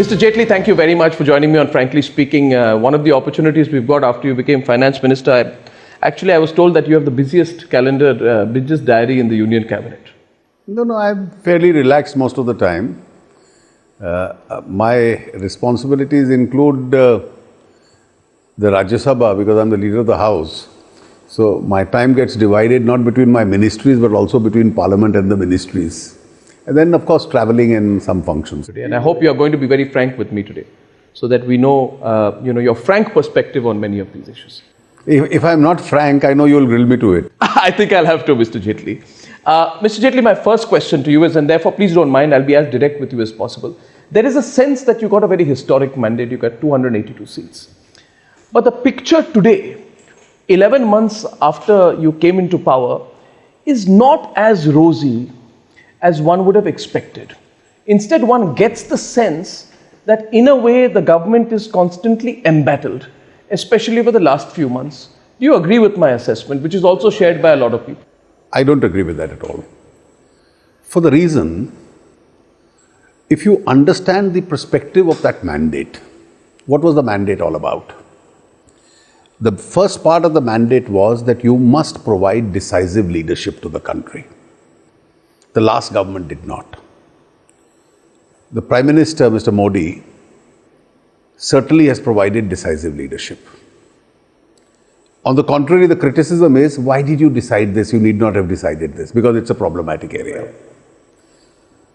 Mr. Jaitley, thank you very much for joining me on Frankly Speaking. One of the opportunities we've got after you became finance minister, I was told that you have the busiest calendar, busiest diary in the Union Cabinet. No, I'm fairly relaxed most of the time. My responsibilities include the Rajya Sabha because I'm the leader of the House. So my time gets divided not between my ministries but also between Parliament and the ministries. And then, of course, traveling in some functions. And I hope you are going to be very frank with me today, so that we know, your frank perspective on many of these issues. If I'm not frank, I know you'll grill me to it. I think I'll have to, Mr. Jaitley. Mr. Jaitley, my first question to you is, and therefore please don't mind, I'll be as direct with you as possible. There is a sense that you got a very historic mandate. You got 282 seats. But the picture today, 11 months after you came into power, is not as rosy as one would have expected. Instead, one gets the sense that in a way the government is constantly embattled, especially over the last few months. Do you agree with my assessment, which is also shared by a lot of people? I don't agree with that at all. For the reason, if you understand the perspective of that mandate, what was the mandate all about? The first part of the mandate was that you must provide decisive leadership to the country. The last government did not. The Prime Minister, Mr. Modi, certainly has provided decisive leadership. On the contrary, the criticism is, why did you decide this? You need not have decided this, because it's a problematic area.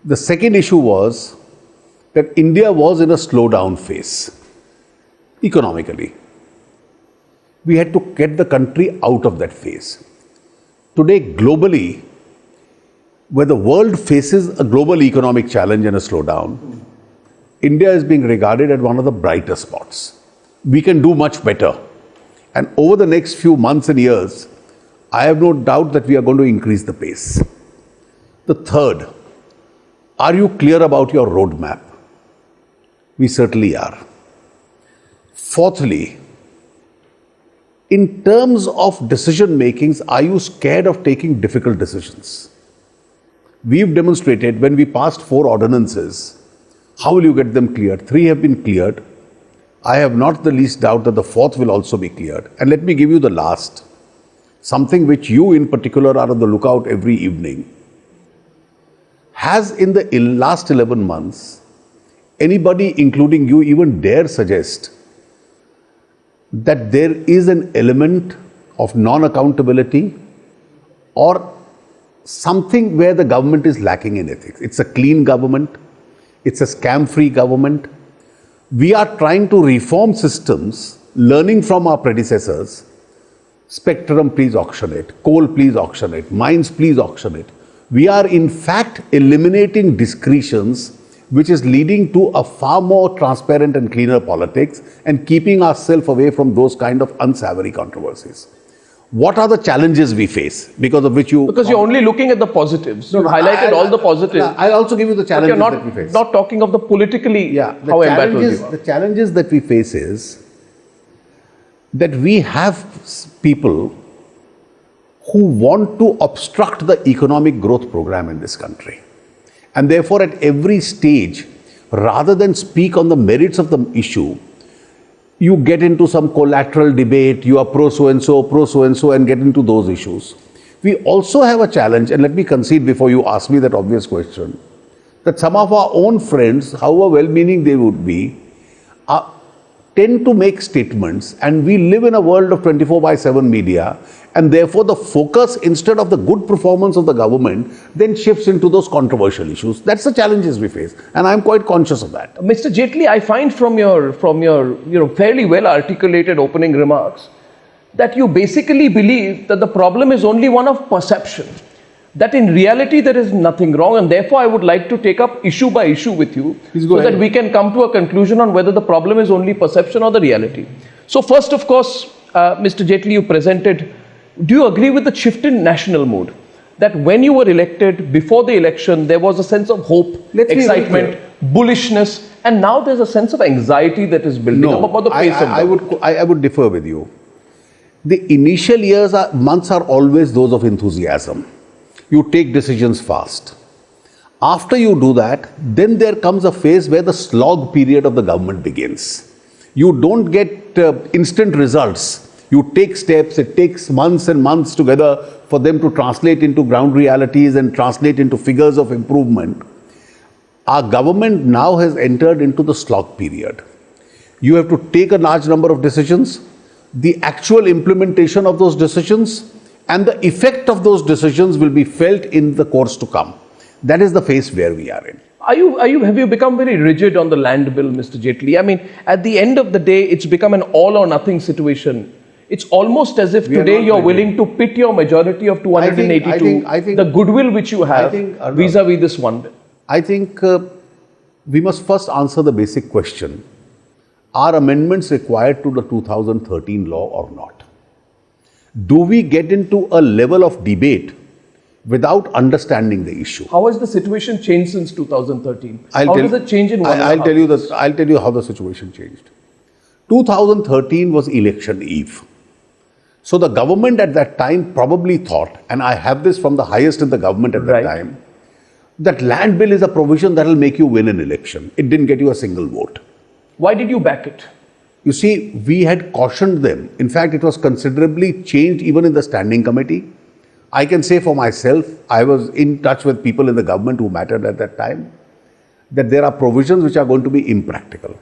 The second issue was that India was in a slowdown phase, economically. We had to get the country out of that phase. Today, globally, where the world faces a global economic challenge and a slowdown, India is being regarded as one of the brighter spots. We can do much better. And over the next few months and years, I have no doubt that we are going to increase the pace. The third, are you clear about your roadmap? We certainly are. Fourthly, in terms of decision makings, are you scared of taking difficult decisions? We've demonstrated when we passed 4 ordinances, how will you get them cleared? 3 have been cleared. I have not the least doubt that the 4th will also be cleared. And let me give you the last, something which you in particular are on the lookout every evening. Has in the last 11 months, anybody, including you, even dare suggest that there is an element of non-accountability or something where the government is lacking in ethics? It's a clean government. It's a scam-free government. We are trying to reform systems, learning from our predecessors. Spectrum, please auction it. Coal, please auction it. Mines, please auction it. We are in fact eliminating discretions, which is leading to a far more transparent and cleaner politics and keeping ourselves away from those kind of unsavory controversies. What are the challenges we face because of which you... Because you're only looking at the positives. You highlighted all the positives. I'll also give you the challenges that we face. Not talking of the politically, how embattled you are. The challenges that we face is that we have people who want to obstruct the economic growth program in this country. And therefore, at every stage, rather than speak on the merits of the issue, you get into some collateral debate, you are pro so-and-so, and get into those issues. We also have a challenge, and let me concede before you ask me that obvious question, that some of our own friends, however well-meaning they would be, tend to make statements, and we live in a world of 24/7 media, and therefore the focus, instead of the good performance of the government, then shifts into those controversial issues. That's the challenges we face, and I'm quite conscious of that. Mr. Jaitley, I find from your fairly well articulated opening remarks that you basically believe that the problem is only one of perception, that in reality there is nothing wrong, and therefore I would like to take up issue by issue with you so that we can come to a conclusion on whether the problem is only perception or the reality. So first, of course, Mr. Jaitley, you presented, do you agree with the shift in national mood? That when you were elected, before the election, there was a sense of hope, excitement, bullishness, and now there's a sense of anxiety that is building up about the pace of I would differ with you. The initial months are always those of enthusiasm. You take decisions fast. After you do that, then there comes a phase where the slog period of the government begins. You don't get instant results. You take steps, it takes months and months together for them to translate into ground realities and translate into figures of improvement. Our government now has entered into the slog period. You have to take a large number of decisions, the actual implementation of those decisions and the effect of those decisions will be felt in the course to come. That is the phase where we are in. Have you become very rigid on the land bill, Mr. Jaitley? I mean, at the end of the day, it's become an all or nothing situation. It's almost as if today you're willing to pit your majority of 282, I think the goodwill which you have vis-a-vis this one bill. I think we must first answer the basic question. Are amendments required to the 2013 law or not? Do we get into a level of debate without understanding the issue? How has the situation changed since 2013? How does it change in one I'll tell you how the situation changed. 2013 was election eve. So the government at that time probably thought, and I have this from the highest in the government at that time, that land bill is a provision that will make you win an election. It didn't get you a single vote. Why did you back it? You see, we had cautioned them. In fact, it was considerably changed even in the standing committee. I can say for myself, I was in touch with people in the government who mattered at that time, that there are provisions which are going to be impractical.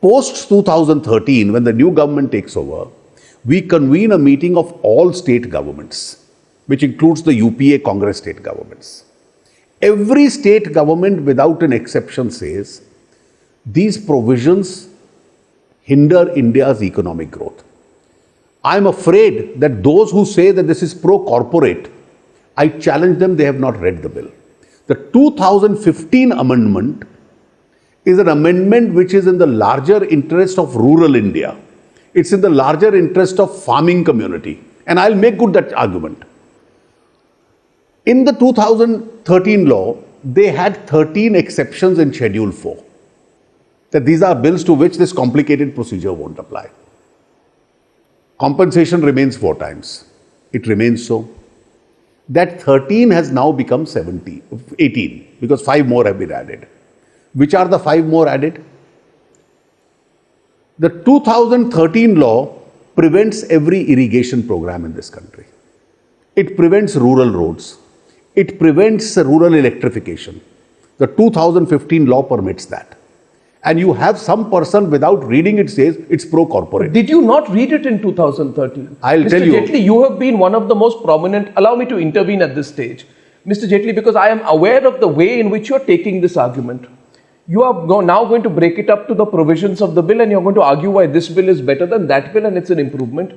Post 2013, when the new government takes over, we convene a meeting of all state governments, which includes the UPA Congress state governments. Every state government without an exception says, these provisions hinder India's economic growth. I'm afraid that those who say that this is pro-corporate, I challenge them, they have not read the bill. The 2015 amendment is an amendment which is in the larger interest of rural India. It's in the larger interest of farming community. And I'll make good that argument. In the 2013 law, they had 13 exceptions in Schedule 4. That these are bills to which this complicated procedure won't apply. Compensation remains 4 times. It remains so. That 13 has now become 18 because 5 more have been added. Which are the 5 more added? The 2013 law prevents every irrigation program in this country. It prevents rural roads. It prevents rural electrification. The 2015 law permits that. And you have some person without reading it says it's pro-corporate. Did you not read it in 2013? I'll tell you. Mr. Jaitley, you have been one of the most prominent. Allow me to intervene at this stage. Mr. Jaitley, because I am aware of the way in which you are taking this argument. You are now going to break it up to the provisions of the bill and you're going to argue why this bill is better than that bill and it's an improvement.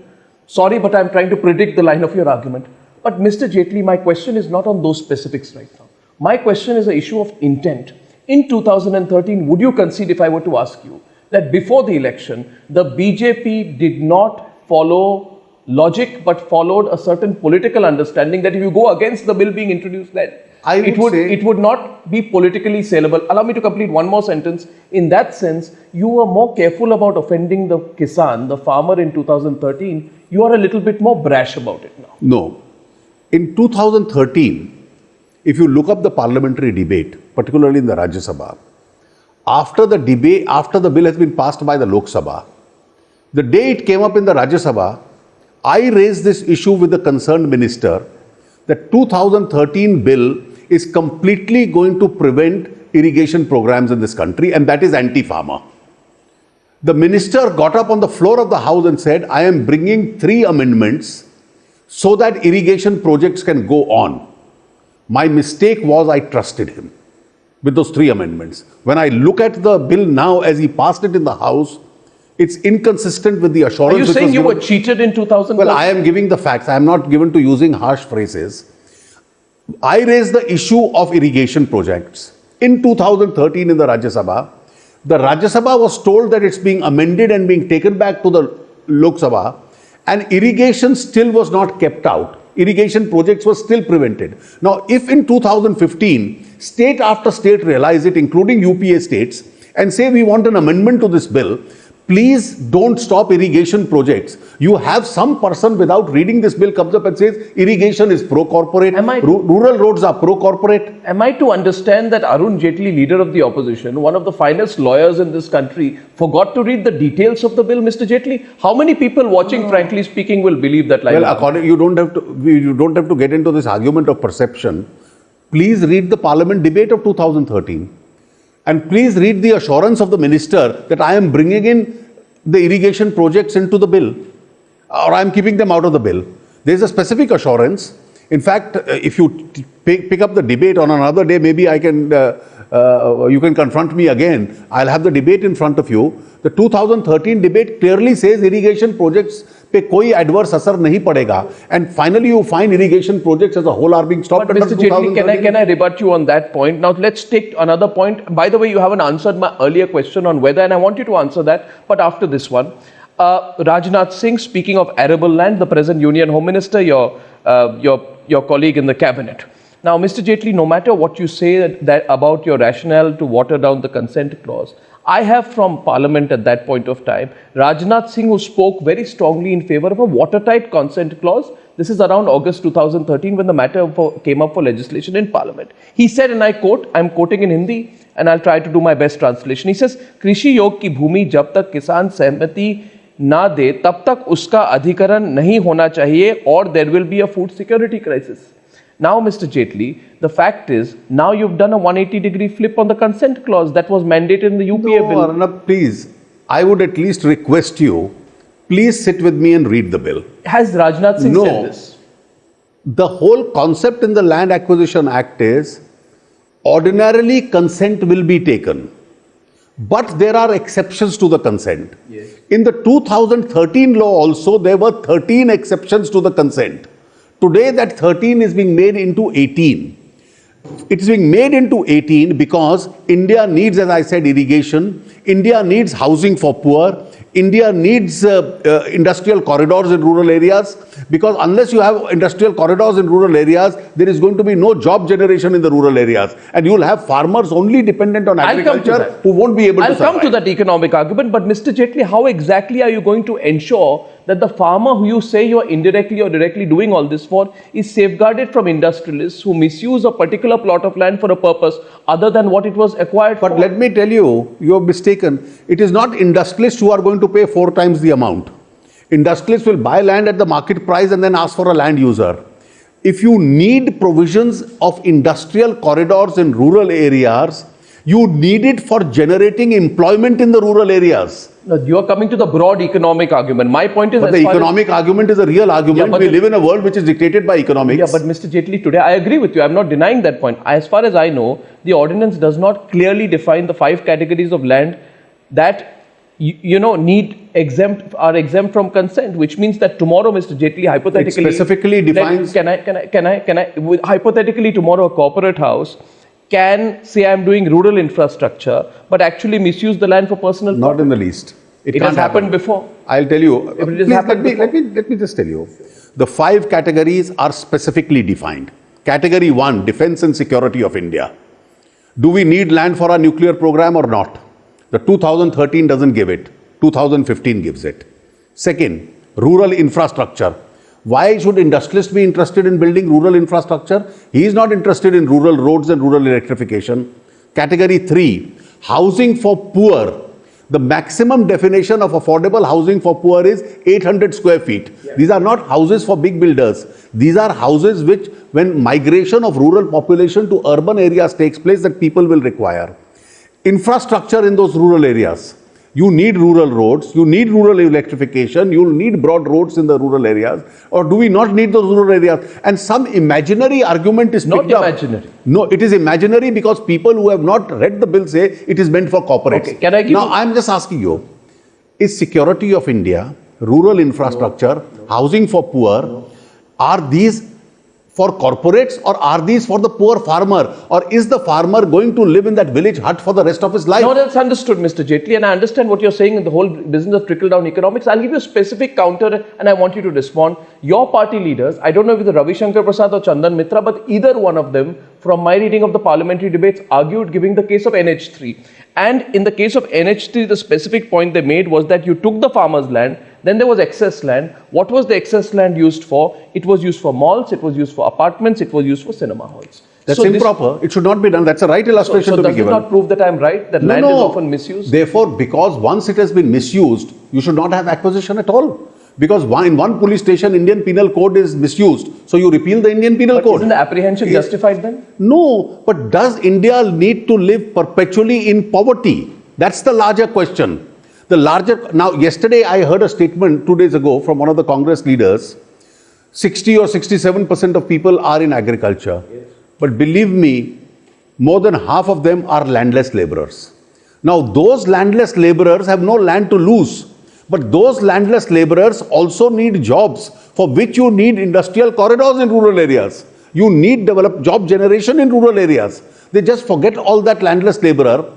Sorry, but I'm trying to predict the line of your argument. But Mr. Jaitley, my question is not on those specifics right now. My question is an issue of intent. In 2013, would you concede, if I were to ask you, that before the election, the BJP did not follow logic but followed a certain political understanding that if you go against the bill being introduced then, it would not be politically saleable. Allow me to complete one more sentence. In that sense, you were more careful about offending the Kisan, the farmer in 2013. You are a little bit more brash about it now. No. In 2013, if you look up the parliamentary debate, particularly in the Rajya Sabha, after the bill has been passed by the Lok Sabha, the day it came up in the Rajya Sabha, I raised this issue with the concerned minister that 2013 bill is completely going to prevent irrigation programs in this country and that is anti-farmer. The minister got up on the floor of the house and said, I am bringing 3 amendments so that irrigation projects can go on. My mistake was I trusted him with those 3 amendments. When I look at the bill now as he passed it in the house, it's inconsistent with the assurance. Are you saying you were cheated in 2013? Well, I am giving the facts. I am not given to using harsh phrases. I raised the issue of irrigation projects. In 2013 in the Rajya Sabha, the Rajya Sabha was told that it's being amended and being taken back to the Lok Sabha and irrigation still was not kept out. Irrigation projects were still prevented. Now, if in 2015, state after state realize it, including UPA states, and say we want an amendment to this bill, please don't stop irrigation projects. You have some person without reading this bill comes up and says irrigation is pro-corporate, rural roads are pro-corporate. Am I to understand that Arun Jaitley, leader of the opposition, one of the finest lawyers in this country, forgot to read the details of the bill, Mr. Jaitley? How many people watching, frankly speaking, will believe that line? Well, according, you don't have to get into this argument of perception. Please read the Parliament debate of 2013. And please read the assurance of the minister that I am bringing in the irrigation projects into the bill, or I am keeping them out of the bill. There is a specific assurance. In fact, if you pick up the debate on another day, maybe I can, you can confront me again. I'll have the debate in front of you. The 2013 debate clearly says irrigation projects पे कोई adverse असर नहीं पड़ेगा. And finally, you find irrigation projects as a whole are being stopped. But Mr. Jaitley, can I rebut you on that point? Now let's take another point. By the way, you haven't answered my earlier question on whether, and I want you to answer that. But after this one, Rajnath Singh, speaking of arable land, the present Union Home Minister, your colleague in the cabinet. Now, Mr. Jaitley, no matter what you say that about your rationale to water down the consent clause, I have from Parliament at that point of time, Rajnath Singh, who spoke very strongly in favor of a watertight consent clause. This is around August 2013 when the matter came up for legislation in Parliament. He said, and I quote, I'm quoting in Hindi and I'll try to do my best translation. He says, कृषि योग की भूमि जब तक किसान सहमति ना दे तब तक उसका अधिकरण नहीं होना चाहिए और there will be a food security crisis. Now, Mr. Jaitley, the fact is, now you've done a 180-degree flip on the consent clause that was mandated in the UPA bill. Arnab, please, I would at least request you, please sit with me and read the bill. Has Rajnath Singh said this? The whole concept in the Land Acquisition Act is, ordinarily consent will be taken, but there are exceptions to the consent. Yes. In the 2013 law also, there were 13 exceptions to the consent. Today that 13 is being made into 18. It is being made into 18 because India needs, as I said, irrigation. India needs housing for poor. India needs industrial corridors in rural areas, because unless you have industrial corridors in rural areas, there is going to be no job generation in the rural areas. And you will have farmers only dependent on agriculture who won't be able to survive. I'll come to that economic argument, but Mr. Jaitley, how exactly are you going to ensure that the farmer who you say you are indirectly or directly doing all this for is safeguarded from industrialists who misuse a particular plot of land for a purpose other than what it was acquired for? But let me tell you, you are mistaken. It is not industrialists who are going to pay 4 times the amount. Industrialists will buy land at the market price and then ask for a land user. If you need provisions of industrial corridors in rural areas, you need it for generating employment in the rural areas. No, you are coming to the broad economic argument. My point is, but the economic argument is a real argument. We live in a world which is dictated by economics. Yeah, but Mr. Jaitley, today I agree with you. I'm not denying that point. As far as I know, the ordinance does not clearly define the 5 categories of land that are exempt from consent, which means that tomorrow, Mr. Jaitley, hypothetically, it specifically defines. Can I? Hypothetically, tomorrow, a corporate house can say I'm doing rural infrastructure, but actually misuse the land for personal Not in the least. It has happened before. I'll tell you. If it has happened before. Let me just tell you. The 5 categories are specifically defined. Category 1, defense and security of India. Do we need land for our nuclear program or not? The 2013 doesn't give it. 2015 gives it. Second, rural infrastructure. Why should industrialists be interested in building rural infrastructure? He is not interested in rural roads and rural electrification. Category 3, housing for poor. The maximum definition of affordable housing for poor is 800 square feet. Yeah. These are not houses for big builders. These are houses which, when migration of rural population to urban areas takes place, that people will require. Infrastructure in those rural areas. You need rural roads, you need rural electrification, you'll need broad roads in the rural areas. Or do we not need those rural areas? And some imaginary argument is picked up. Not imaginary. No, it is imaginary because people who have not read the bill say it is meant for corporates. Okay, can I give now, I'm just asking you, is security of India, rural infrastructure, housing for poor, are these for corporates, or are these for the poor farmer? Or is the farmer going to live in that village hut for the rest of his life? No, that's understood, Mr. Jaitley, and I understand what you're saying in the whole business of trickle-down economics. I'll give you a specific counter, and I want you to respond. Your party leaders, I don't know if it's Ravi Shankar Prasad or Chandan Mitra, but either one of them, from my reading of the parliamentary debates, argued giving the case of NH3. And in the case of NH3, the specific point they made was that you took the farmer's land, then there was excess land. What was the excess land used for? It was used for malls, it was used for apartments, it was used for cinema halls. That's improper. It should not be done. That's a right illustration to be given. So does it not prove that I'm right? That land is often misused? Therefore, because once it has been misused, you should not have acquisition at all. Because in one police station, Indian Penal Code is misused. So you repeal the Indian Penal Code. Isn't the apprehension justified then? No. But does India need to live perpetually in poverty? That's the larger question. Now, yesterday I heard a statement 2 days ago from one of the Congress leaders. 60 or 67% of people are in agriculture. Yes. But believe me, more than half of them are landless laborers. Now, those landless laborers have no land to lose. But those landless laborers also need jobs, for which you need industrial corridors in rural areas. You need job generation in rural areas. They just forget all that landless laborer.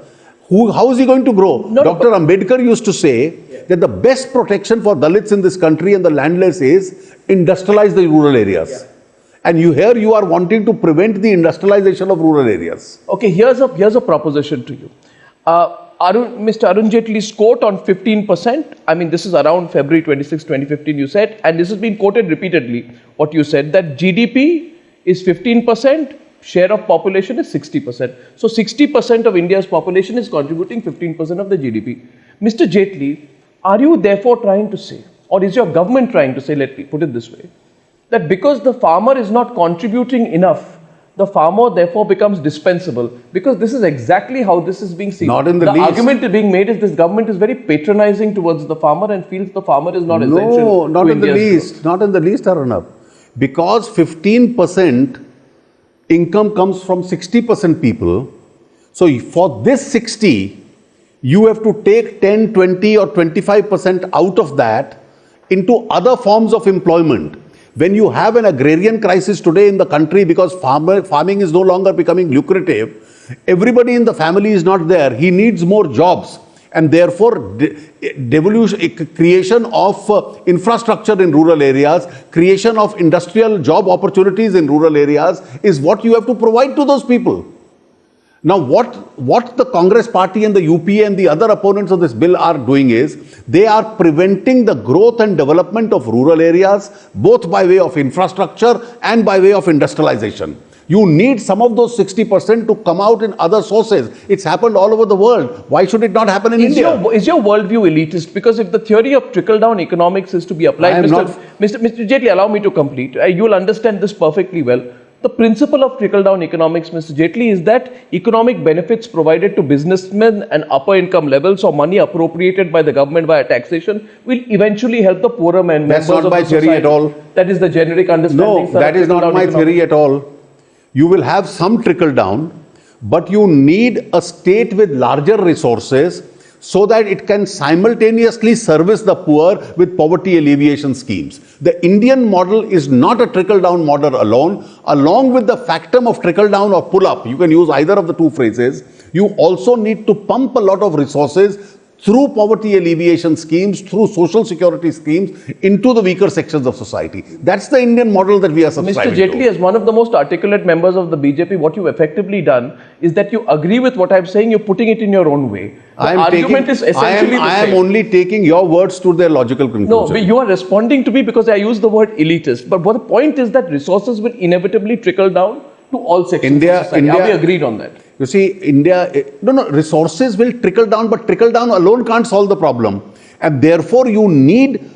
How is he going to grow? Dr. Ambedkar used to say that the best protection for Dalits in this country and the landless is industrialize the rural areas. Yeah. And you are wanting to prevent the industrialization of rural areas. Okay, here's a proposition to you. Mr. Arun Jaitley's quote on 15%, I mean, this is around February 26, 2015, you said, and this has been quoted repeatedly, what you said, that GDP is 15%, share of population is 60%. So 60% of India's population is contributing 15% of the GDP. Mr. Jaitley, are you therefore trying to say, or is your government trying to say, let me put it this way, that because the farmer is not contributing enough, the farmer therefore becomes dispensable? Because this is exactly how this is being seen. Not in the least. The argument being made is this government is very patronizing towards the farmer and feels the farmer is not essential. No, not in the least. Not in the least, Arunab. Because 15% income comes from 60% people. So for this 60, you have to take 10, 20 or 25% out of that into other forms of employment. When you have an agrarian crisis today in the country because farming is no longer becoming lucrative, everybody in the family is not there. He needs more jobs. And therefore, creation of infrastructure in rural areas, creation of industrial job opportunities in rural areas is what you have to provide to those people. Now, what the Congress party and the UPA and the other opponents of this bill are doing is, they are preventing the growth and development of rural areas, both by way of infrastructure and by way of industrialization. You need some of those 60% to come out in other sources. It's happened all over the world. Why should it not happen in India? Is your worldview elitist? Because if the theory of trickle-down economics is to be applied, Mr. Jaitley, allow me to complete. You will understand this perfectly well. The principle of trickle-down economics, Mr. Jaitley, is that economic benefits provided to businessmen and upper income levels or money appropriated by the government via taxation will eventually help the poorer men. That's not my theory at all. That is the generic understanding. No, that is not my theory at all. You will have some trickle-down, but you need a state with larger resources so that it can simultaneously service the poor with poverty alleviation schemes. The Indian model is not a trickle-down model alone. Along with the factum of trickle-down or pull-up, you can use either of the two phrases, you also need to pump a lot of resources through poverty alleviation schemes, through social security schemes, into the weaker sections of society. That's the Indian model that we are subscribing to. Mr. Jaitley, as one of the most articulate members of the BJP, what you've effectively done is that you agree with what I'm saying, you're putting it in your own way. The argument is essentially the same. I am only taking your words to their logical conclusion. No, but you are responding to me because I use the word elitist. But the point is that resources will inevitably trickle down to all sections of society. Are we agreed on that? You see, resources will trickle down, but trickle down alone can't solve the problem. And therefore, you need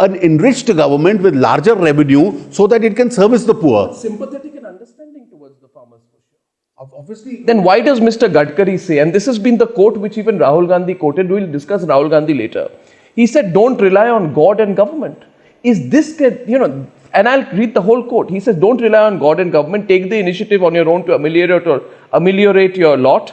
an enriched government with larger revenue so that it can service the poor. Sympathetic and understanding towards the farmers, for sure. Obviously. Then why does Mr. Gadkari say, and this has been the quote which even Rahul Gandhi quoted, we will discuss Rahul Gandhi later. He said, don't rely on God and government. Is this, and I'll read the whole quote. He says, don't rely on God and government. Take the initiative on your own to ameliorate your lot.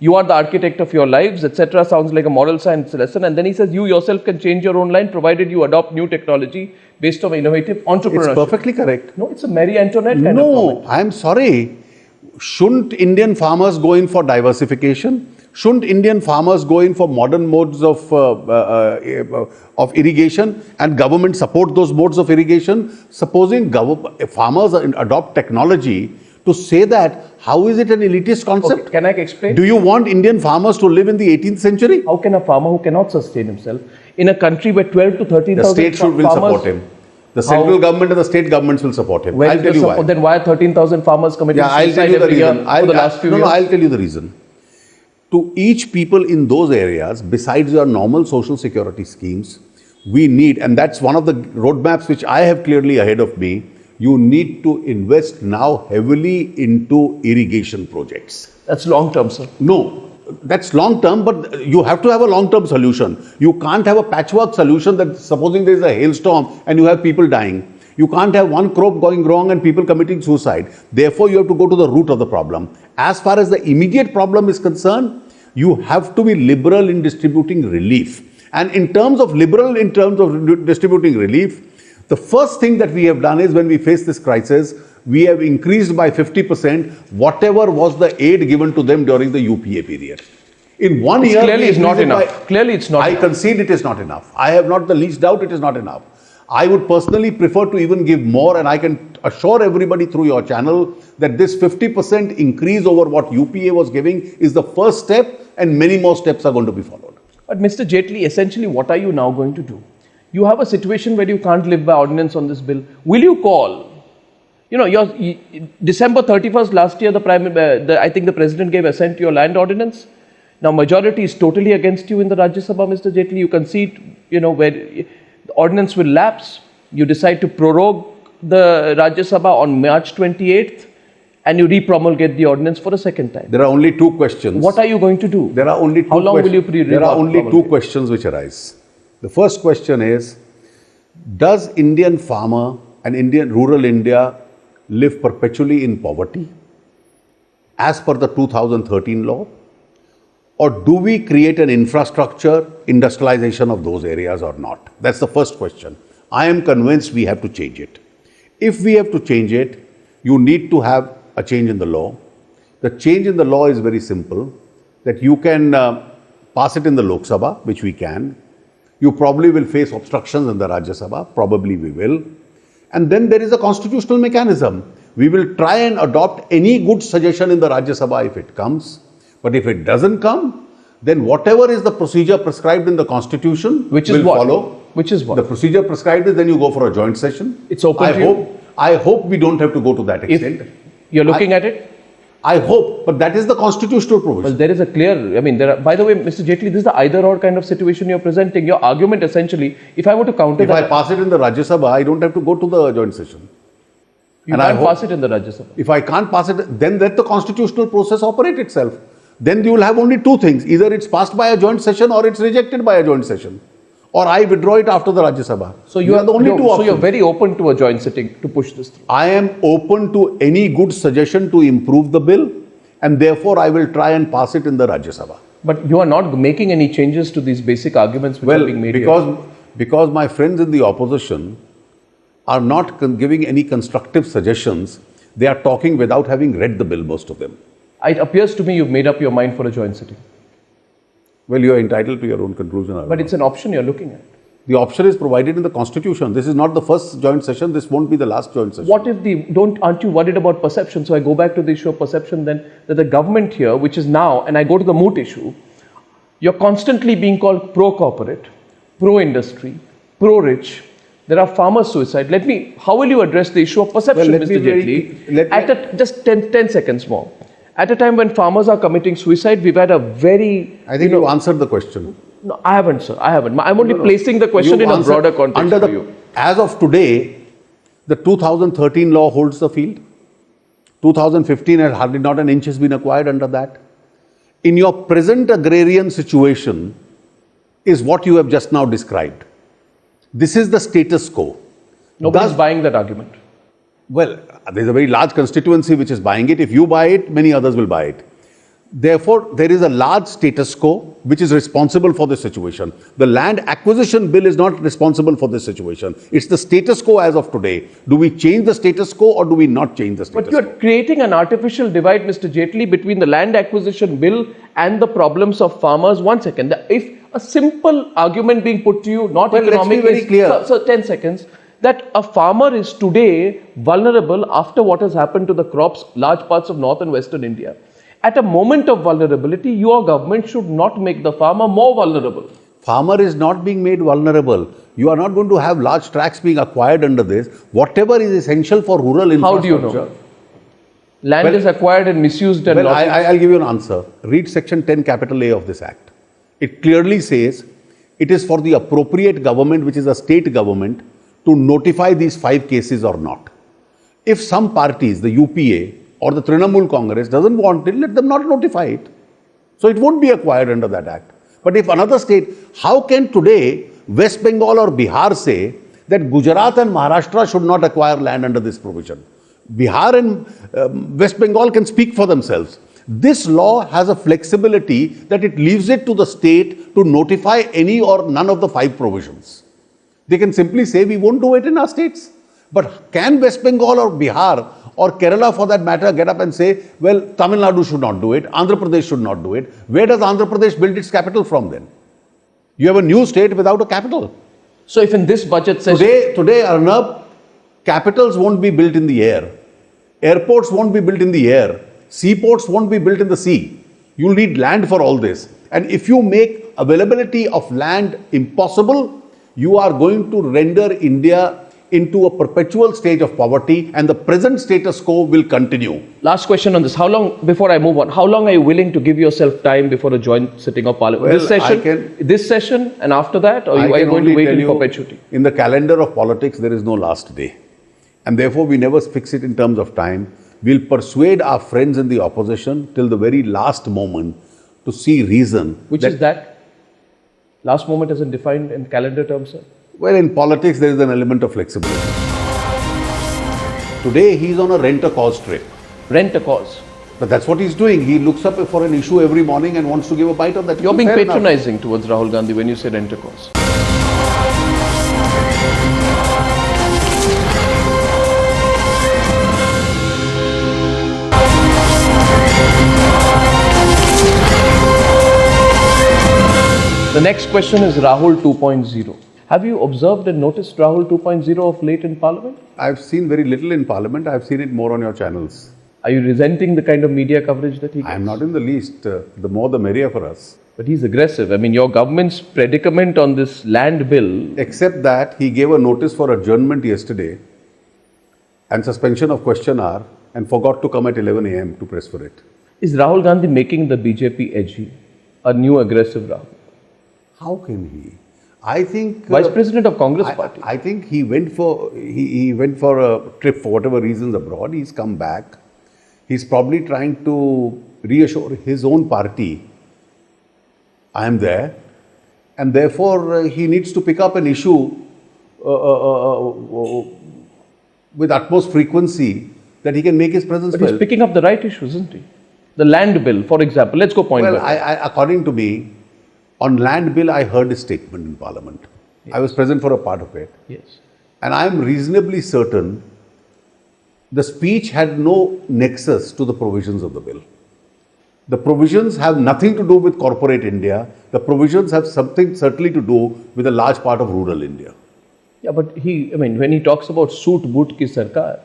you are the architect of your lives, etc. Sounds like a moral science lesson. And then he says, you yourself can change your own line provided you adopt new technology based on innovative entrepreneurship. It's perfectly correct. No, it's a Marie Antoinette kind of No, comment. I'm sorry. Shouldn't Indian farmers go in for diversification? Shouldn't Indian farmers go in for modern modes of irrigation and government support those modes of irrigation? Supposing farmers adopt technology, to say that, how is it an elitist concept? Okay, can I explain? Do you want Indian farmers to live in the 18th century? How can a farmer who cannot sustain himself in a country where 12 to 13,000 The state will support him. The central government and the state governments will support him. I'll tell you why. Then why are 13,000 farmers committing I'll tell suicide you the every year reason. for the last few years? I'll tell you the reason. To each people in those areas, besides your normal social security schemes, we need, and that's one of the roadmaps which I have clearly ahead of me, you need to invest now heavily into irrigation projects. That's long term, sir. No, that's long term, but you have to have a long term solution. You can't have a patchwork solution that supposing there is a hailstorm and you have people dying. You can't have one crop going wrong and people committing suicide. Therefore, you have to go to the root of the problem. As far as the immediate problem is concerned, you have to be liberal in distributing relief. And in terms of distributing relief, the first thing that we have done is when we face this crisis, we have increased by 50% whatever was the aid given to them during the UPA period. In 1 year, clearly it's not enough. Clearly it's not I enough. concede it is not enough. I have not the least doubt it is not enough. I would personally prefer to even give more, and I can assure everybody through your channel that this 50% increase over what UPA was giving is the first step, and many more steps are going to be followed. But Mr. Jaitley, essentially what are you now going to do? You have a situation where you can't live by ordinance on this bill. Will you call? December 31st last year, I think the president gave assent to your land ordinance. Now majority is totally against you in the Rajya Sabha, Mr. Jaitley. You concede, where the ordinance will lapse. You decide to prorogue the Rajya Sabha on March 28th, and you re-promulgate the ordinance for a second time. There are only two questions. What are you going to do? There are only two How long will you There are only two questions which arise. The first question is, does Indian farmer and rural India live perpetually in poverty as per the 2013 law? Or do we create an infrastructure, industrialization of those areas or not? That's the first question. I am convinced we have to change it. If we have to change it, you need to have a change in the law. The change in the law is very simple, that you can pass it in the Lok Sabha, which we can. You probably will face obstructions in the Rajya Sabha, probably we will. And then there is a constitutional mechanism. We will try and adopt any good suggestion in the Rajya Sabha if it comes. But if it doesn't come, then whatever is the procedure prescribed in the constitution will follow. Which is what? The procedure prescribed is then you go for a joint session. It's open to you. I hope we don't have to go to that extent. If you're looking at it? I hope, but that is the constitutional provision. Well, there is a clear, by the way, Mr. Jaitley, this is the either or kind of situation you're presenting. Your argument essentially, if I were to counter that. If I pass it in the Rajya Sabha, I don't have to go to the joint session. You can't pass it in the Rajya Sabha. If I can't pass it, then let the constitutional process operate itself. Then you will have only two things. Either it's passed by a joint session or it's rejected by a joint session. Or I withdraw it after the Rajya Sabha. So you are the only two options. So you're very open to a joint sitting to push this through. I am open to any good suggestion to improve the bill, and therefore I will try and pass it in the Rajya Sabha. But you are not making any changes to these basic arguments which are being made because my friends in the opposition are not giving any constructive suggestions. They are talking without having read the bill, most of them. It appears to me you've made up your mind for a joint sitting. Well, you are entitled to your own conclusion. But it's an option you're looking at. The option is provided in the Constitution. This is not the first joint session. This won't be the last joint session. What if aren't you worried about perception? So I go back to the issue of perception then, that the government here, which is now, and I go to the moot issue, you're constantly being called pro-corporate, pro-industry, pro-rich. There are farmer suicide. How will you address the issue of perception, Mr. Jaitley? Just 10 seconds more. At a time when farmers are committing suicide, we've had a very... I think you answered the question. No, I haven't, sir. I haven't. I'm only placing the question in a broader context for you. As of today, the 2013 law holds the field. 2015 has hardly not an inch has been acquired under that. In your present agrarian situation is what you have just now described. This is the status quo. Nobody's buying that argument. Well, there's a very large constituency which is buying it. If you buy it, many others will buy it. Therefore, there is a large status quo which is responsible for this situation. The land acquisition bill is not responsible for this situation. It's the status quo as of today. Do we change the status quo or do we not change the status But you're creating an artificial divide, Mr. Jaitley, between the land acquisition bill and the problems of farmers. 1 second. If a simple argument being put to you, not Well, let's economic, be very is- clear. So 10 seconds. That a farmer is today vulnerable after what has happened to the crops, large parts of north and western India. At a moment of vulnerability, your government should not make the farmer more vulnerable. Farmer is not being made vulnerable. You are not going to have large tracts being acquired under this. Whatever is essential for rural How do infrastructure. you know? Land Well- is acquired and misused and Well, not. I'll give you an answer. Read section 10 capital A of this act. It clearly says it is for the appropriate government, which is a state government, to notify these 5 cases or not. If some parties, the UPA or the Trinamool Congress doesn't want it, let them not notify it. So it won't be acquired under that act. But if another state, how can today West Bengal or Bihar say that Gujarat and Maharashtra should not acquire land under this provision? Bihar and West Bengal can speak for themselves. This law has a flexibility that it leaves it to the state to notify any or none of the 5 provisions. They can simply say we won't do it in our states. But can West Bengal or Bihar or Kerala for that matter get up and say, well, Tamil Nadu should not do it, Andhra Pradesh should not do it? Where does Andhra Pradesh build its capital from then? You have a new state without a capital. So if in this budget session, Today, Arnab, capitals won't be built in the air. Airports won't be built in the air. Seaports won't be built in the sea. You'll need land for all this. And if you make availability of land impossible, you are going to render India into a perpetual state of poverty, and the present status quo will continue. last question on this. How long, before I move on, how long are you willing to give yourself time before a joint sitting of parliament? Well, this session and after that, or I are you can going to only wait tell in you, perpetuity? in the calendar of politics, there is no last day. And therefore, we never fix it in terms of time. We'll persuade our friends in the opposition till the very last moment to see reason. Which is that? Last moment isn't defined in calendar terms, sir? Well, in politics, there is an element of flexibility. Today, he's on a rent-a-cause trip. Rent a cause. But that's what he's doing. He looks up for an issue every morning and wants to give a bite of that. You're being Fair enough. patronizing towards Rahul Gandhi when you say rent a cause. The next question is Rahul 2.0. Have you observed and noticed Rahul 2.0 of late in Parliament? I've seen very little in Parliament. I've seen it more on your channels. Are you resenting the kind of media coverage that he gets? I'm not in the least. The more the merrier for us. But he's aggressive. I mean, your government's predicament on this land bill. Except that he gave a notice for adjournment yesterday and suspension of question hour and forgot to come at 11 a.m. to press for it. Is Rahul Gandhi making the BJP edgy? A new aggressive Rahul? How can he? I think Vice President of Congress Party. I think he went for a trip for whatever reasons abroad. He's come back. He's probably trying to reassure his own party, I am there, and therefore he needs to pick up an issue with utmost frequency that he can make his presence But felt. he's picking up the right issues, isn't he? The land bill, for example. Let's go point Well, by point. according to me, on land bill, I heard a statement in Parliament. I was present for a part of it. Yes. And I am reasonably certain the speech had no nexus to the provisions of the bill. The provisions have nothing to do with corporate India. The provisions have something certainly to do with a large part of rural India. Yeah, but when he talks about suit boot ki sarkar,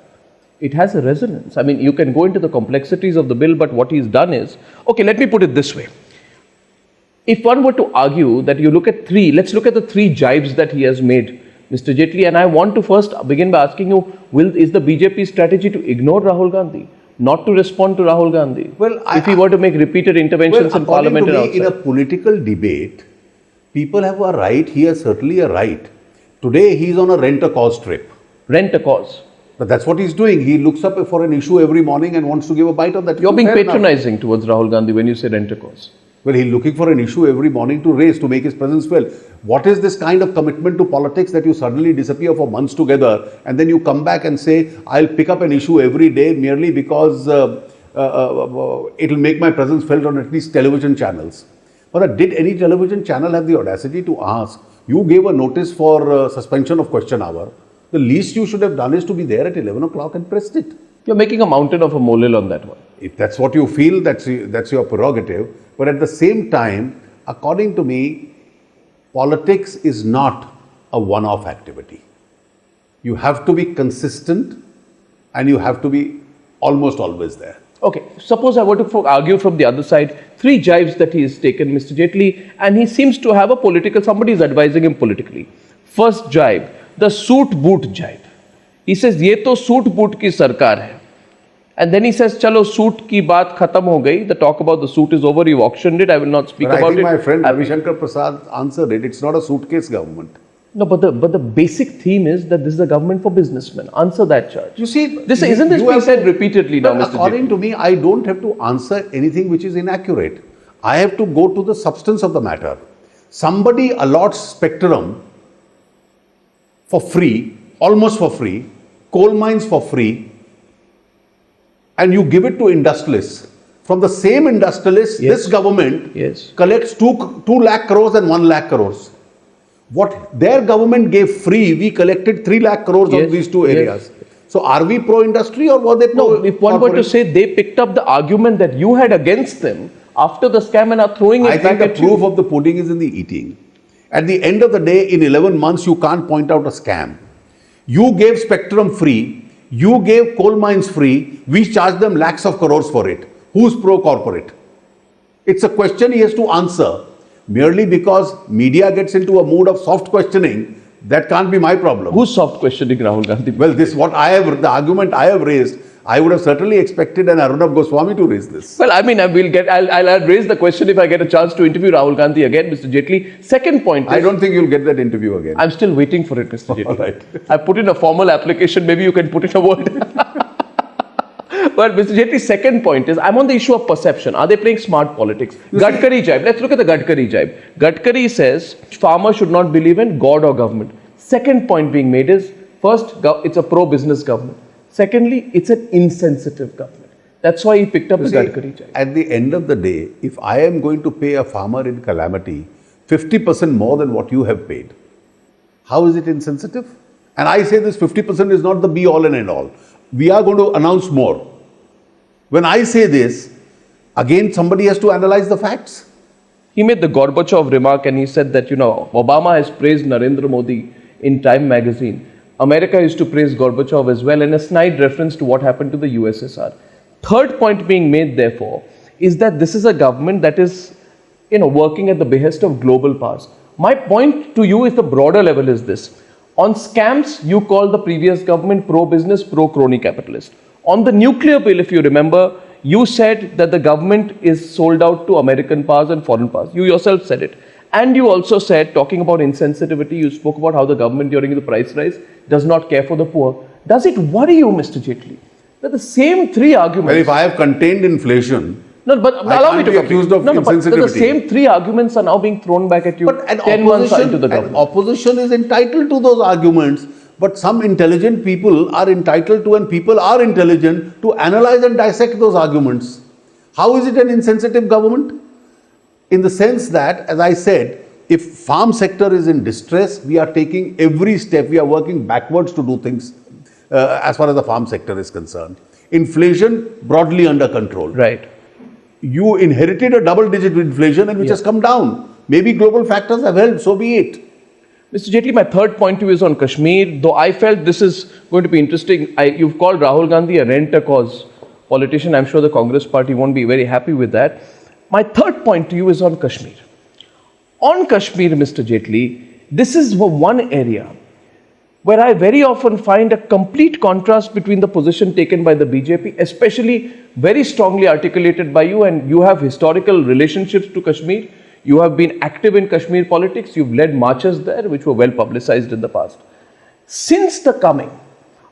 it has a resonance. I mean, you can go into the complexities of the bill, but what he's done is, okay, let me put it this way. If one were to argue that you look at let's look at the 3 jibes that he has made, Mr. Jaitley, and I want to first begin by asking you, is the BJP strategy to ignore Rahul Gandhi, not to respond to Rahul Gandhi? Well, if he were to make repeated interventions in Parliament and according to me, in a outside. political debate, people have a right, he has certainly a right. Today, he's on a rent-a-cause trip. Rent a cause. But that's what he's doing. He looks up for an issue every morning and wants to give a bite of that. You're being Fair enough. patronizing towards Rahul Gandhi when you say rent a cause. Well, he's looking for an issue every morning to raise, to make his presence felt. What is this kind of commitment to politics that you suddenly disappear for months together and then you come back and say, I'll pick up an issue every day merely because it'll make my presence felt on at least television channels. But did any television channel have the audacity to ask, you gave a notice for suspension of question hour, the least you should have done is to be there at 11 o'clock and pressed it. You're making a mountain of a molehill on that one. If that's what you feel, that's your prerogative. But at the same time, according to me, politics is not a one-off activity. You have to be consistent and you have to be almost always there. Okay, suppose I were to argue from the other side, 3 jibes that he has taken, Mr. Jaitley, and he seems to have a political, somebody is advising him politically. First jibe, the suit boot jibe. He says, ye to suit boot ki sarkar hai. And then he says, chalo, suit ki baat khatam ho gayi. The talk about the suit is over, you've auctioned it, I will not speak But about I think it. my friend Ravi Shankar Prasad answered it. It's not a suitcase government. No, but the basic theme is that this is a government for businessmen. Answer that charge. You see, Isn't this being said repeatedly now, Mr. According to me, I don't have to answer anything which is inaccurate. I have to go to the substance of the matter. Somebody allots spectrum for free, almost for free, coal mines for free, and you give it to industrialists. From the same industrialists, Yes. this government Yes. collects 2 lakh crores and 1 lakh crores. What their government gave free, we collected 3 lakh crores Yes, on these 2 yes. areas. So are we pro-industry or were they pro? No, if one were to corporate? say they picked up the argument that you had against them after the scam and are throwing it I back think the at proof you. of the pudding is in the eating. At the end of the day, in 11 months, you can't point out a scam. You gave spectrum free, you gave coal mines free, we charged them lakhs of crores for it. Who's pro-corporate? It's a question he has to answer. Merely because media gets into a mood of soft questioning, that can't be my problem. Who's soft questioning Rahul Gandhi? Well, the argument I have raised, I would have certainly expected an Arunabh Goswami to raise this. Well, I mean, I'll raise the question if I get a chance to interview Rahul Gandhi again, Mr. Jaitley. Second point is, I don't think you'll get that interview again. I'm still waiting for it, Mr. Jaitley. All right. I put in a formal application, maybe you can put in a word. But Mr. Jaitley's second point is, I'm on the issue of perception. Are they playing smart politics? Gadkari jibe. Let's look at the Gadkari jibe. Gadkari says, farmers should not believe in God or government. Second point being made is, first, it's a pro-business government. Secondly, it's an insensitive government. That's why he picked up the Gadkari jibe. At the end of the day, if I am going to pay a farmer in calamity 50% more than what you have paid, how is it insensitive? And I say this 50% is not the be all and end all. We are going to announce more. When I say this, again somebody has to analyze the facts. He made the Gorbachev remark and he said that, Obama has praised Narendra Modi in Time magazine. America used to praise Gorbachev as well, and a snide reference to what happened to the USSR. Third point being made, therefore, is that this is a government that is, working at the behest of global powers. My point to you is the broader level is this. On scams, you call the previous government pro-business, pro-crony capitalist. On the nuclear bill, if you remember, you said that the government is sold out to American powers and foreign powers. You yourself said it. And you also said, talking about insensitivity, you spoke about how the government during the price rise does not care for the poor. Does it worry you, Mr. Jaitley, that the same 3 arguments... Well, if I have contained inflation, No, but allow me to be accused of but the insensitivity. same 3 arguments are now being thrown back at you but 10 months into the government. opposition is entitled to those arguments, but some intelligent people are entitled to, and people are intelligent, to analyze and dissect those arguments. How is it an insensitive government? In the sense that, as I said, if farm sector is in distress, we are taking every step, we are working backwards to do things as far as the farm sector is concerned. Inflation broadly under control. Right. You inherited a double-digit inflation and which has come down. Maybe global factors have helped, so be it. Mr. Jaitley, my third point to you is on Kashmir. Though I felt this is going to be interesting, you've called Rahul Gandhi a rent-a-cause politician. I'm sure the Congress party won't be very happy with that. My third point to you is on Kashmir. On Kashmir, Mr. Jaitley, this is one area where I very often find a complete contrast between the position taken by the BJP, especially very strongly articulated by you, and you have historical relationships to Kashmir. You have been active in Kashmir politics. You've led marches there, which were well publicized in the past. Since the coming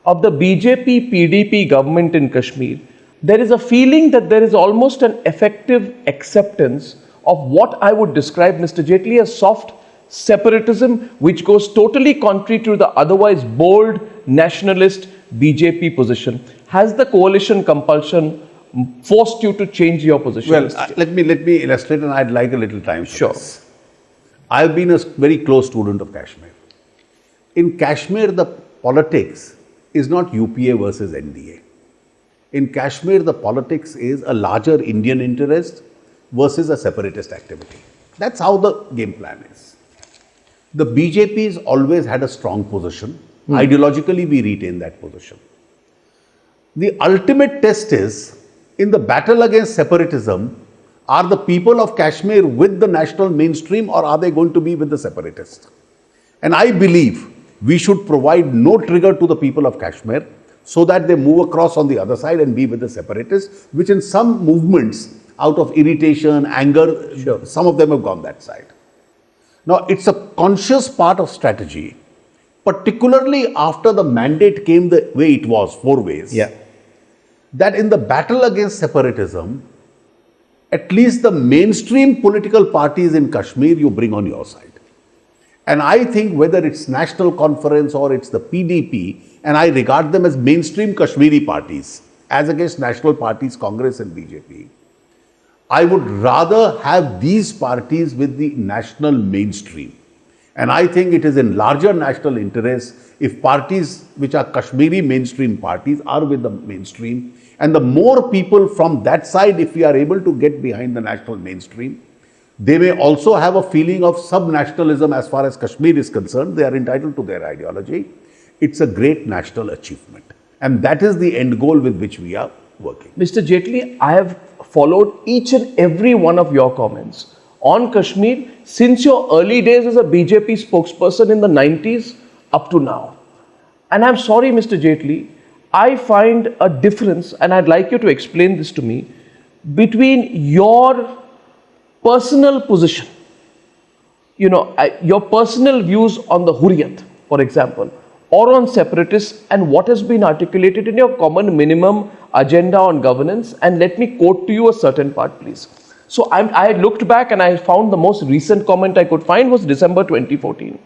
of the BJP-PDP government in Kashmir, there is a feeling that there is almost an effective acceptance of what I would describe, Mr. Jaitley, as soft separatism, which goes totally contrary to the otherwise bold nationalist BJP position. Has the coalition compulsion forced you to change your position? Well, Mr. let me illustrate, and I'd like a little time for Sure. this. I've been a very close student of Kashmir. In Kashmir, the politics is not UPA versus NDA. In Kashmir, the politics is a larger Indian interest versus a separatist activity. That's how the game plan is. The BJP's always had a strong position. Ideologically, we retain that position. The ultimate test is, in the battle against separatism, are the people of Kashmir with the national mainstream, or are they going to be with the separatists? And I believe we should provide no trigger to the people of Kashmir so that they move across on the other side and be with the separatists, which in some movements, out of irritation, anger, some of them have gone that side. Now, it's a conscious part of strategy, particularly after the mandate came the way it was, 4 ways, that in the battle against separatism, at least the mainstream political parties in Kashmir you bring on your side. And I think whether it's National Conference or it's the PDP, and I regard them as mainstream Kashmiri parties, as against national parties, Congress and BJP, I would rather have these parties with the national mainstream. And I think it is in larger national interest if parties which are Kashmiri mainstream parties are with the mainstream. And the more people from that side, if we are able to get behind the national mainstream, they may also have a feeling of sub-nationalism as far as Kashmir is concerned. They are entitled to their ideology. It's a great national achievement. And that is the end goal with which we are working. Mr. Jaitley, I have followed each and every one of your comments on Kashmir since your early days as a BJP spokesperson in the 90s up to now. And I'm sorry, Mr. Jaitley, I find a difference, and I'd like you to explain this to me, between your personal position, your personal views on the Hurriyat, for example, or on separatists, and what has been articulated in your common minimum agenda on governance. And let me quote to you a certain part, please. So I looked back and I found the most recent comment I could find was December 2014.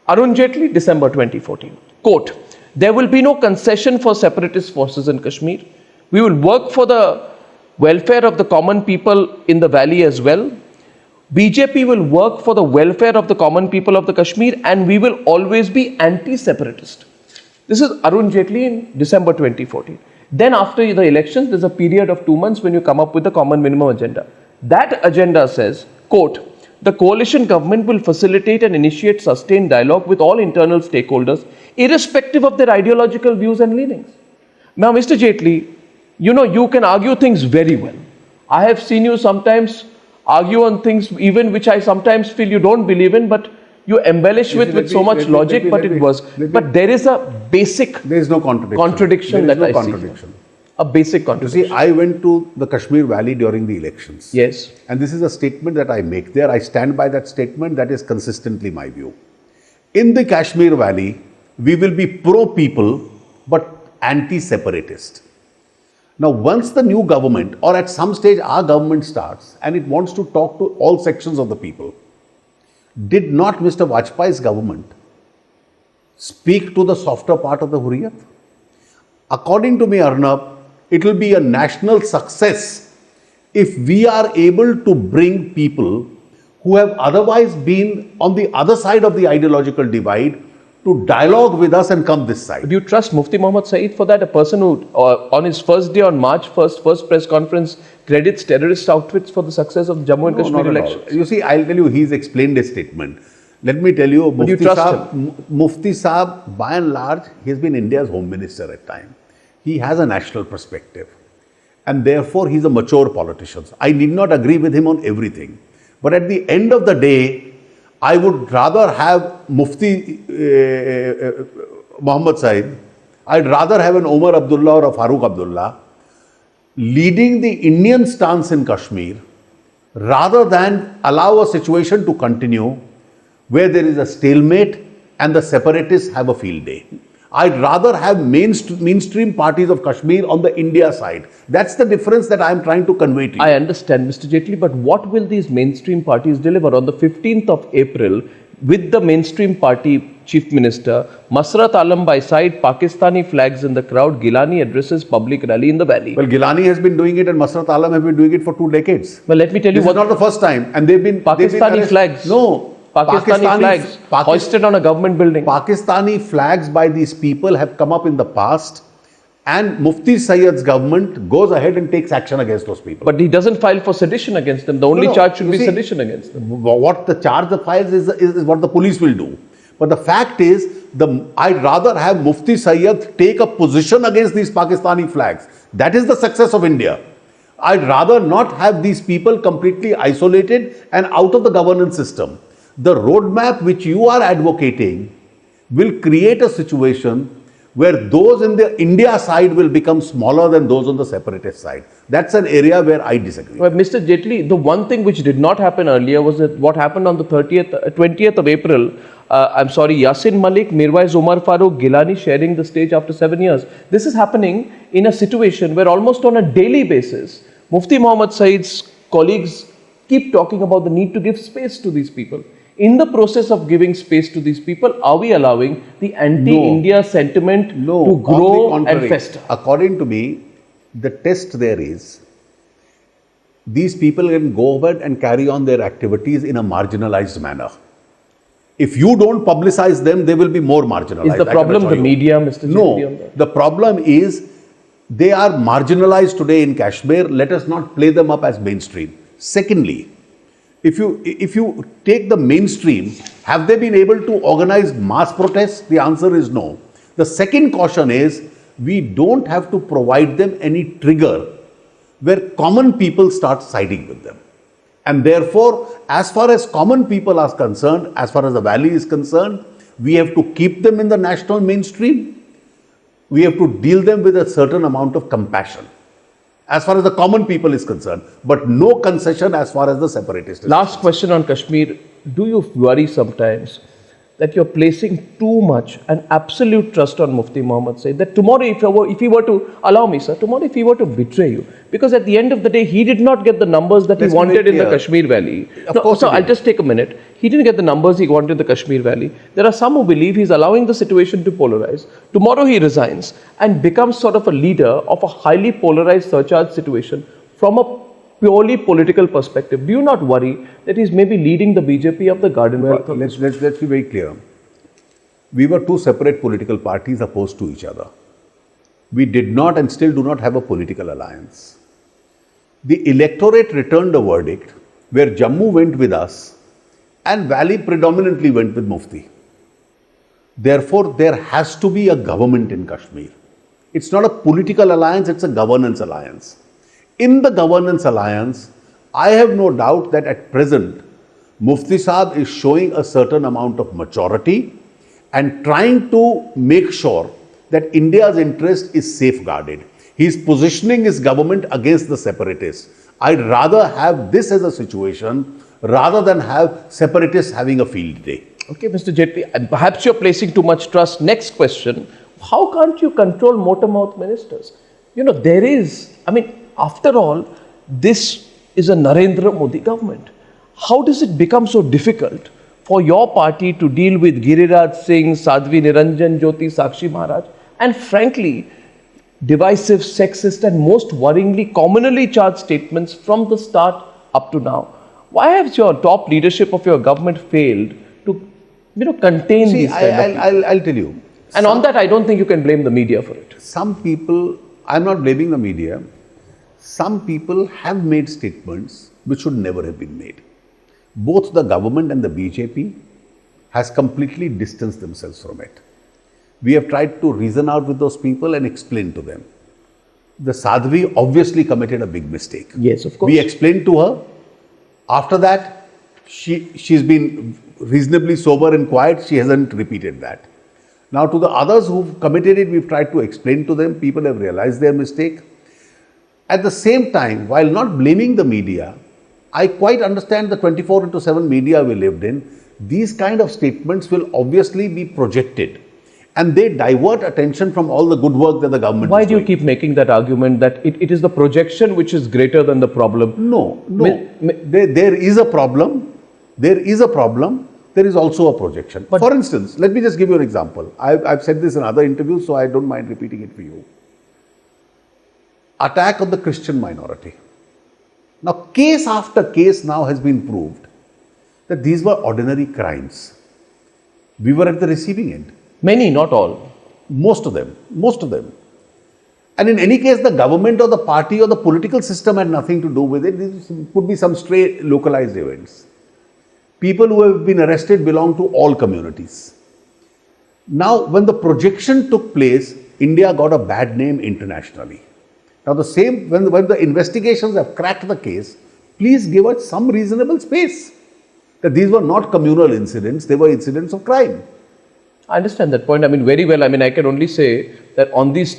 Arun Jaitley, December 2014. Quote, "There will be no concession for separatist forces in Kashmir. We will work for the welfare of the common people in the valley as well. BJP will work for the welfare of the common people of the Kashmir, and we will always be anti-separatist." This is Arun Jaitley in December 2014. Then after the elections, there's a period of 2 months when you come up with the common minimum agenda. That agenda says, quote, "The coalition government will facilitate and initiate sustained dialogue with all internal stakeholders, irrespective of their ideological views and leanings." Now, Mr. Jaitley, you can argue things very well. I have seen you sometimes argue on things even which I sometimes feel you don't believe in, but you embellish with so much logic, but it works. But there is a basic There is no contradiction. that I contradiction. see. A basic You contradiction. see, I went to the Kashmir Valley during the elections. Yes. And this is a statement that I make there. I stand by that statement. That is consistently my view. In the Kashmir Valley, we will be pro-people, but anti-separatist. Now, once the new government, or at some stage our government starts, and it wants to talk to all sections of the people, did not Mr. Vajpayee's government speak to the softer part of the Hurriyat? According to me, Arnab, it will be a national success if we are able to bring people who have otherwise been on the other side of the ideological divide to dialogue with us and come this side. Do you trust Mufti Muhammad Saeed for that? A person who, on his first day on March 1st, first press conference, credits terrorist outfits for the success of Jammu and Kashmir Not at all. elections? You see, I'll tell you, he's explained his statement. Let me tell you, But you trust Mufti Saab, by and large, he's been India's home minister at times. He has a national perspective. And therefore, he's a mature politician. I need not agree with him on everything. But at the end of the day, I would rather have Mufti Muhammad Saeed, I'd rather have an Omar Abdullah or a Farooq Abdullah leading the Indian stance in Kashmir rather than allow a situation to continue where there is a stalemate and the separatists have a field day. I'd rather have mainstream parties of Kashmir on the India side. That's the difference that I'm trying to convey to you. I understand, Mr. Jaitley, but what will these mainstream parties deliver? On the 15th of April, with the mainstream party chief minister, Masrat Alam by side, Pakistani flags in the crowd, Gilani addresses public rally in the valley. Well, Gilani has been doing it and Masrat Alam have been doing it for 2 decades. Well, let me tell you This what is not the first time. And they've been Pakistani arrested. flags. No. Pakistani flags hoisted on a government building. Pakistani flags by these people have come up in the past, and Mufti Sayyid's government goes ahead and takes action against those people. But he doesn't file for sedition against them. The only No, charge should you be see, sedition against them. What the charge the files is what the police will do. But the fact is, I'd rather have Mufti Sayyid take a position against these Pakistani flags. That is the success of India. I'd rather not have these people completely isolated and out of the governance system. The roadmap which you are advocating will create a situation where those in the India side will become smaller than those on the separatist side. That's an area where I disagree. Well, Mr. Jaitley, the one thing which did not happen earlier was that what happened on the 20th of April. Yasin Malik, Mirwais Umar Farooq, Gilani sharing the stage after 7 years. This is happening in a situation where almost on a daily basis, Mufti Muhammad Said's colleagues keep talking about the need to give space to these people. In the process of giving space to these people, are we allowing the anti-India sentiment to grow and fester? According to me, the test there is, these people can go ahead and carry on their activities in a marginalized manner. If you don't publicize them, they will be more marginalized. Is the problem the media, Mr. Jaitley, on No, that? the problem is they are marginalized today in Kashmir. Let us not play them up as mainstream. Secondly, if you take the mainstream, have they been able to organize mass protests? The answer is no. The second caution is, we don't have to provide them any trigger where common people start siding with them. And therefore, as far as common people are concerned, as far as the valley is concerned, we have to keep them in the national mainstream. We have to deal them with a certain amount of compassion, as far as the common people is concerned, but no concession as far as the separatists is Last question on Kashmir. Do you worry sometimes that you're placing too much and absolute trust on Mufti Muhammad Said, that tomorrow if he were to, allow me sir, tomorrow if he were to betray you, because at the end of the day, he did not get the numbers that Let's he wanted in the clear. Kashmir Valley. Of course So he I'll did. just take a minute. He didn't get the numbers he wanted in the Kashmir Valley. There are some who believe he's allowing the situation to polarize. Tomorrow he resigns and becomes sort of a leader of a highly polarized surcharge situation from a purely political perspective. Do you not worry that he's maybe leading the BJP of the garden path? Well, let's be very clear. We were two separate political parties opposed to each other. We did not and still do not have a political alliance. The electorate returned a verdict where Jammu went with us and Valley predominantly went with Mufti. Therefore, there has to be a government in Kashmir. It's not a political alliance, it's a governance alliance. In the governance alliance, I have no doubt that at present, Mufti Saab is showing a certain amount of maturity and trying to make sure that India's interest is safeguarded. He is positioning his government against the separatists. I'd rather have this as a situation rather than have separatists having a field day. Okay, Mr. Jaitley, perhaps you're placing too much trust. Next question. How can't you control motor-mouth ministers? You know, after all, this is a Narendra Modi government. How does it become so difficult for your party to deal with Giriraj Singh, Sadhvi Niranjan Jyoti, Sakshi Maharaj, and frankly, divisive, sexist, and most worryingly, commonly charged statements from the start up to now? Why has your top leadership of your government failed to, contain See, these kind of people? I'll tell you. And on that, I don't think you can blame the media for it. Some people, I'm not blaming the media, some people have made statements which should never have been made. Both the government and the BJP has completely distanced themselves from it. We have tried to reason out with those people and explain to them. The Sadhvi obviously committed a big mistake. Yes, of course. We explained to her. After that, she's been reasonably sober and quiet. She hasn't repeated that. Now, to the others who've committed it, we've tried to explain to them. People have realized their mistake. At the same time, while not blaming the media, I quite understand the 24/7 media we lived in. These kind of statements will obviously be projected and they divert attention from all the good work that the government Why is do you doing. keep making that argument that it is the projection which is greater than the problem? No. There is a problem. There is a problem. there is also a projection. For instance, let me just give you an example. I've said this in other interviews, so I don't mind repeating it for you. Attack on the Christian minority. Now, case after case now has been proved that these were ordinary crimes. We were at the receiving end. Many, not all. Most of them. Most of them. And in any case, the government or the party or the political system had nothing to do with it. These could be some stray localized events. People who have been arrested belong to all communities. Now, when the projection took place, India got a bad name internationally. Now, the same, when the investigations have cracked the case, please give us some reasonable space. That these were not communal incidents, they were incidents of crime. I understand that point. I mean, very well. I mean, I can only say that on these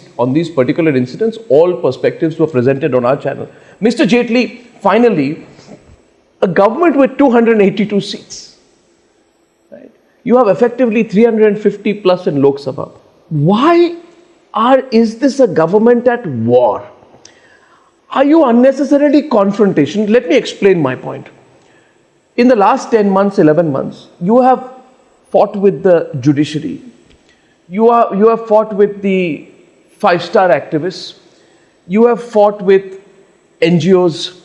particular incidents, all perspectives were presented on our channel. Mr. Jaitley, finally, a government with 282 seats, right? You have effectively 350 plus in Lok Sabha. Why is this a government at war? Are you unnecessarily confrontation? Let me explain my point. In the last 10 months, 11 months, you have fought with the judiciary. You have fought with the five-star activists. You have fought with NGOs.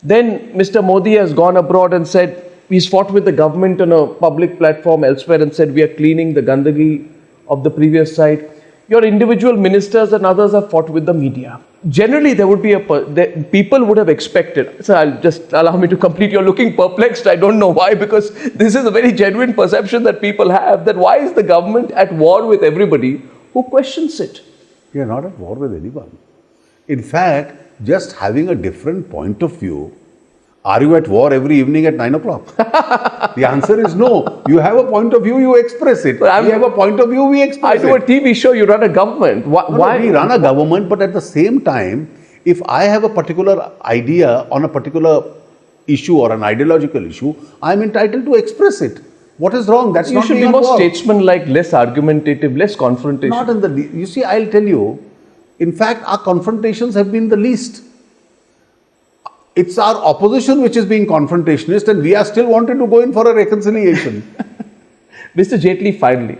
Then Mr. Modi has gone abroad and said, he's fought with the government on a public platform elsewhere and said, we are cleaning the gandagi of the previous site. Your individual ministers and others have fought with the media. Generally, there would be people would have expected. So I'll just allow me to complete. You're looking perplexed. I don't know why, because this is a very genuine perception that people have, that why is the government at war with everybody who questions it? We are not at war with anyone. In fact, just having a different point of view. Are you at war every evening at 9 o'clock? The answer is no. You have a point of view, you express it. We have a point of view, we express it. I do a TV show, you run a government. Why? No, we run a government, but at the same time, if I have a particular idea on a particular issue or an ideological issue, I am entitled to express it. What is wrong? That's You not should be being at more war. statesman-like, less argumentative, less confrontation. Not in the least. You see, I'll tell you, in fact, our confrontations have been the least. It's our opposition which is being confrontationist, and we are still wanting to go in for a reconciliation. Mr. Jaitley, finally,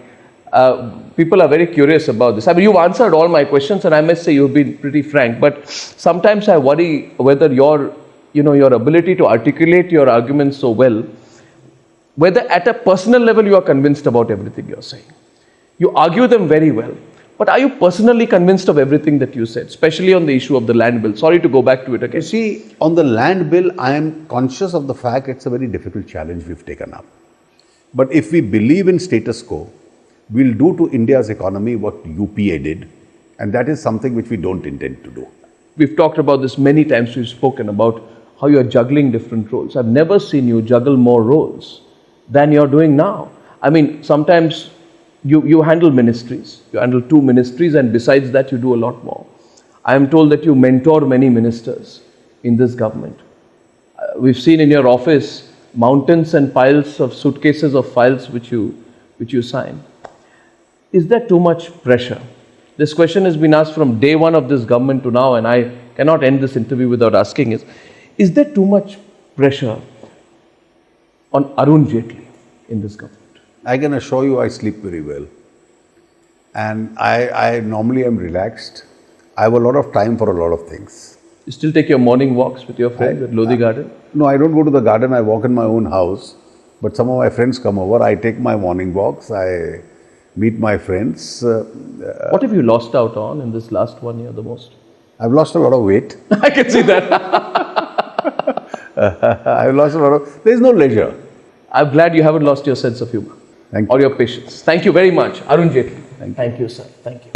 people are very curious about this. I mean, you've answered all my questions, and I must say you've been pretty frank. But sometimes I worry whether your ability to articulate your arguments so well, whether at a personal level you are convinced about everything you're saying. You argue them very well. But are you personally convinced of everything that you said, especially on the issue of the land bill? Sorry to go back to it again. You see, on the land bill, I am conscious of the fact it's a very difficult challenge we've taken up. But if we believe in status quo, we'll do to India's economy what UPA did, and that is something which we don't intend to do. We've talked about this many times. We've spoken about how you're juggling different roles. I've never seen you juggle more roles than you're doing now. I mean, sometimes you handle ministries. You handle 2 ministries, and besides that, you do a lot more. I am told that you mentor many ministers in this government. We've seen in your office mountains and piles of suitcases of files which you sign. Is there too much pressure? This question has been asked from day one of this government to now, and I cannot end this interview without asking is there too much pressure on Arun Jaitley in this government? I can assure you I sleep very well. And I normally am relaxed. I have a lot of time for a lot of things. You still take your morning walks with your friends at Lodi Garden? No, I don't go to the garden. I walk in my own house. But some of my friends come over. I take my morning walks. I meet my friends. What have you lost out on in this last 1 year the most? I've lost a lot of weight. I can see that. I've lost a lot of... There's no leisure. I'm glad you haven't lost your sense of humor. Thank you. Or your patience. Thank you very much, Arun Jaitley. Thank you, sir. Thank you.